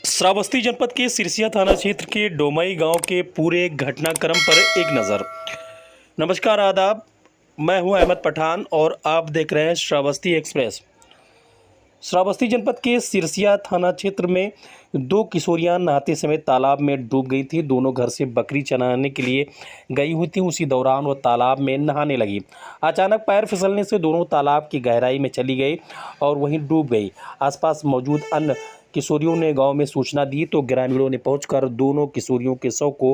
श्रावस्ती जनपद के सिरसिया थाना क्षेत्र के डोमई गांव के पूरे घटनाक्रम पर एक नज़र। नमस्कार, आदाब, मैं हूं अहमद पठान और आप देख रहे हैं श्रावस्ती एक्सप्रेस। श्रावस्ती जनपद के सिरसिया थाना क्षेत्र में दो किशोरियां नहाते समय तालाब में डूब गई थी। दोनों घर से बकरी चराने के लिए गई हुई थी। उसी दौरान वो तालाब में नहाने लगी। अचानक पैर फिसलने से दोनों तालाब की गहराई में चली गई और वहीं डूब गई। आसपास मौजूद अन्य किशोरियों ने गांव में सूचना दी तो ग्रामीणों ने पहुंचकर दोनों किशोरियों के शव को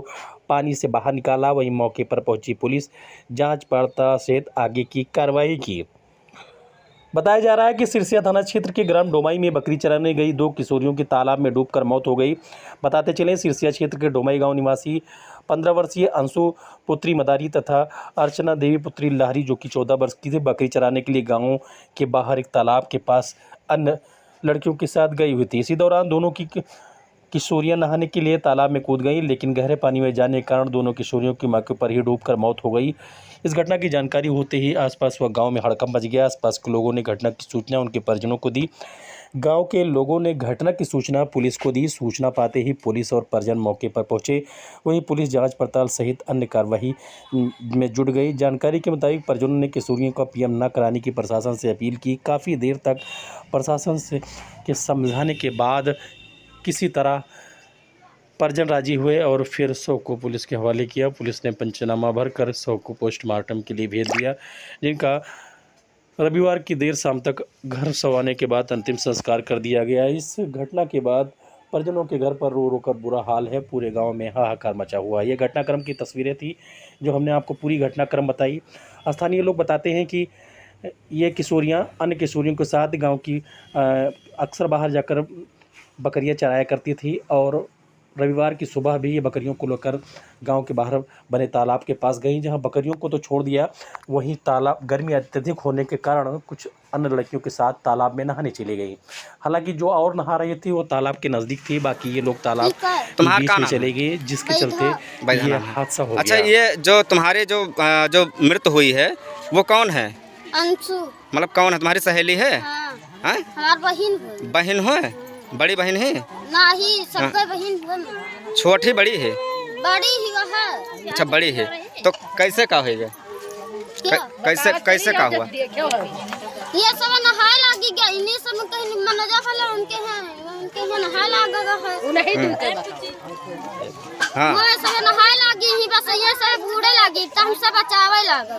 पानी से बाहर निकाला। वहीं मौके पर पहुंची पुलिस जांच पड़ताल सहित आगे की कार्रवाई की। बताया जा रहा है कि सिरसिया थाना क्षेत्र के ग्राम डोमई में बकरी चराने गई दो किशोरियों की तालाब में डूबकर मौत हो गई। बताते चले, सिरसिया क्षेत्र के डोमई गांव निवासी 15 वर्षीय अंशु पुत्री मदारी तथा अर्चना देवी पुत्री लहरी जो कि 14 वर्ष की थी, बकरी चराने के लिए गांव के बाहर एक तालाब के पास अन्य लड़कियों के साथ गई हुई थी। इसी दौरान दोनों की किशोरियां नहाने के लिए तालाब में कूद गईं, लेकिन गहरे पानी में जाने के कारण दोनों किशोरियों की मौके पर ही डूबकर मौत हो गई। इस घटना की जानकारी होते ही आसपास व गांव में हड़कंप मच गया। आसपास के लोगों ने घटना की सूचना उनके परिजनों को दी। गांव के लोगों ने घटना की सूचना पुलिस को दी। सूचना पाते ही पुलिस और परिजन मौके पर पहुंचे। वहीं पुलिस जांच पड़ताल सहित अन्य कार्रवाई में जुट गई। जानकारी के मुताबिक परिजनों ने किशोरियों का पीएम न कराने की प्रशासन से अपील की। काफ़ी देर तक प्रशासन से के समझाने के बाद किसी तरह परिजन राजी हुए और फिर शव को पुलिस के हवाले किया। पुलिस ने पंचनामा भरकर शव को पोस्टमार्टम के लिए भेज दिया, जिनका रविवार की देर शाम तक घर सवाने के बाद अंतिम संस्कार कर दिया गया। इस घटना के बाद परिजनों के घर पर रो रो कर बुरा हाल है। पूरे गांव में हाहाकार मचा हुआ है। ये घटनाक्रम की तस्वीरें थी जो हमने आपको पूरी घटनाक्रम बताई। स्थानीय लोग बताते हैं कि ये किशोरियाँ अन्य किशोरियों के साथ गाँव की अक्सर बाहर जाकर बकरियाँ चराया करती थी और रविवार की सुबह भी ये बकरियों को लेकर गांव के बाहर बने तालाब के पास गई, जहां बकरियों को तो छोड़ दिया, वहीं तालाब गर्मी अत्यधिक होने के कारण कुछ अन्य लड़कियों के साथ तालाब में नहाने चली गई। हालांकि जो और नहा रही थी वो तालाब के नज़दीक थी, बाकी ये लोग तालाब के बीच में चले गए, जिसके चलते ये हादसा हो गया। अच्छा, ये जो तुम्हारे जो मृत्यु हुई है वो कौन है? अंशु। मतलब कौन है? तुम्हारी सहेली है? हाँ। हमारी बहन हो? बड़ी बहन है? नहीं, सबके बहन है। छोटी बड़ी है? बड़ी ही है। अच्छा, बड़ी है। तो कैसे का होगा? कैसे का हुआ? ये सब नहाए लागी गया, इन्हीं सब कहीं मनजा फले उनके हैं नहाए लागा है। हाँ, वो सब नहाए लागी ही, बस ये सब बूढ़े लागी त हम सब बचावे लागा।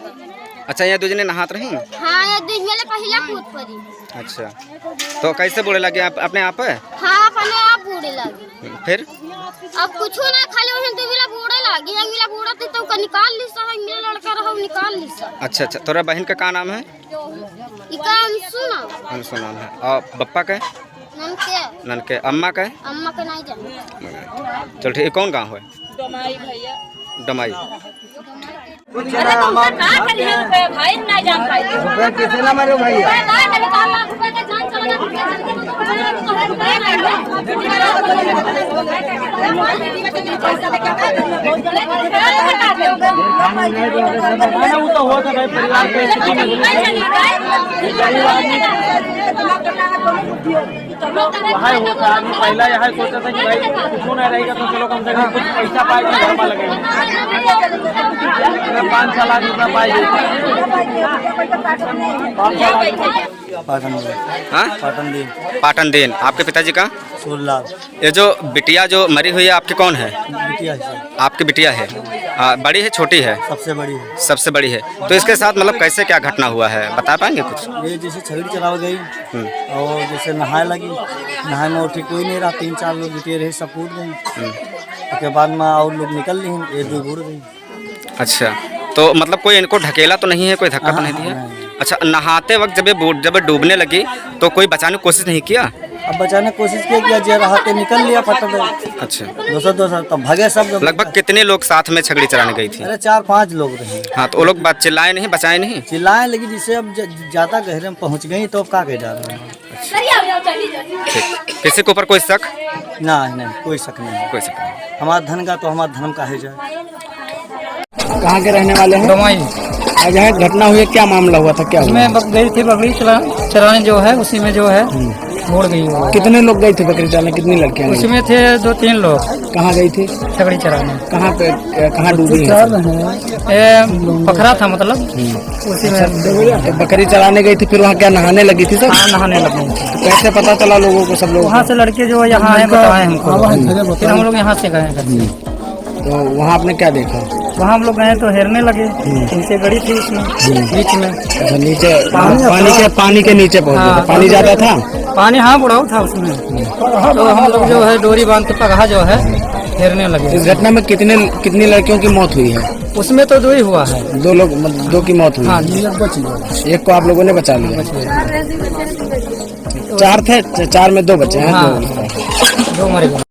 अच्छा, ये दूजने नहात रही? हाँ, ये दूज मेले पहला कूद पड़ी। अच्छा, तो कैसे बूढ़े लगे? अपने आप है? हाँ, अपने आप बूढ़े लगे। फिर अब कुछ ना खाली वही दूसरा बूढ़े लगी, अगला बूढ़ा तो का निकाल ली सा, मेरा लड़का रहा निकाल ली सा। अच्छा, तोरा बहन का नाम है? इका अंशु नाम है। और पप्पा का? ननके। अम्मा का? अम्मा का नहीं जानते। चल ठीक। कौन गाँव है? डोमई भैया। डोमई। भाई नहीं जान पाए कैसे ना मारो भैया। वहाँ होता आदमी पहला यहाँ सोचा था कि भाई कुछ नहीं रहेगा तो चलो कम से कम कुछ पैसा पाए तो घर में लगेगा। 5 साल आदमी का पाए पाटन देन। आपके पिताजी का? सुरलाल। ये जो बिटिया जो मरी हुई है आपकी कौन है? बिटिया है। आपकी बिटिया है? बड़ी है छोटी है? सबसे बड़ी है। सबसे बड़ी है। तो इसके साथ मतलब कैसे क्या घटना हुआ है बता पाएंगे कुछ? ये जैसे छगड़ी चलाव गई और जैसे नहाए लगी, नहाए में उठी कोई नहीं रहा, 3-4 लोग बिटिया रहे, सब कूद गए। उसके बाद में और लोग निकल ली, ये 2 बूढ़ गई। अच्छा, तो मतलब कोई इनको ढकेला तो नहीं है? कोई धक्का तो नहीं दिया? अच्छा, नहाते वक्त जब डूबने लगी तो कोई बचाने की कोशिश नहीं किया? अब बचाने की कोशिश किया, जो रहा निकल लिया फटाफट। अच्छा, 200 तब भागे सब लोग। लगभग कितने लोग साथ में छगड़ी चलाने गई थी? अरे 4-5 लोग रहे। हाँ, तो वो लोग चिल्लाए नहीं, बचाए नहीं? चिल्लाए, लेकिन जिससे अब ज्यादा गहरे में पहुँच गई तो अब क्या कह डाला। किसी के ऊपर कोई शक? नहीं, कोई शक नहीं। कोई शक नहीं। हमारा धन का तो हमारा धर्म का है जाए। कहाँ के रहने वाले हैं? डोमाई। आज यहाँ घटना हुई है, क्या मामला हुआ था, क्या हुआ? उसमें गई थी बकरी चराने जो है, उसी में जो है उड़ गई वो। कितने लोग गए थे बकरी चराने, कितनी लड़कियां गई? उसमें थे 2-3 लोग। कहाँ गई थी? छकड़ी चराने। कहाँ पे, कहाँ डूबी है? ये पखरा था मतलब उसी में। तो बकरी चराने गई थी, फिर वहाँ क्या नहाने लगी थी सब? हाँ, नहाने लगे। तो कैसे पता चला लोगों को, सब लोग? वहाँ से लड़के जो यहाँ आए बताए हमको, फिर हम लोग यहाँ से गए। तो वहाँ आपने क्या देखा? वहाँ हम लोग गए तो हेरने लगे, नीचे गड़ी थी उसमें बीच में। अच्छा, नीचे पानी के नीचे पहुँचे थे। पानी ज्यादा था? पानी हाँ बुढ़ाऊ था उसमें। तो हम लोग जो है डोरी बांध के पगहा जो है हेरने लगे। इस घटना में कितनी लड़कियों की मौत हुई है? उसमें तो 2 ही हुआ है। 2 लोग, मतलब 2 की मौत हुई। हाँ, एक को आप लोगों ने बचा लिया। 4 थे, 4 में 2 बचे हैं। हाँ, 2 मरे गए।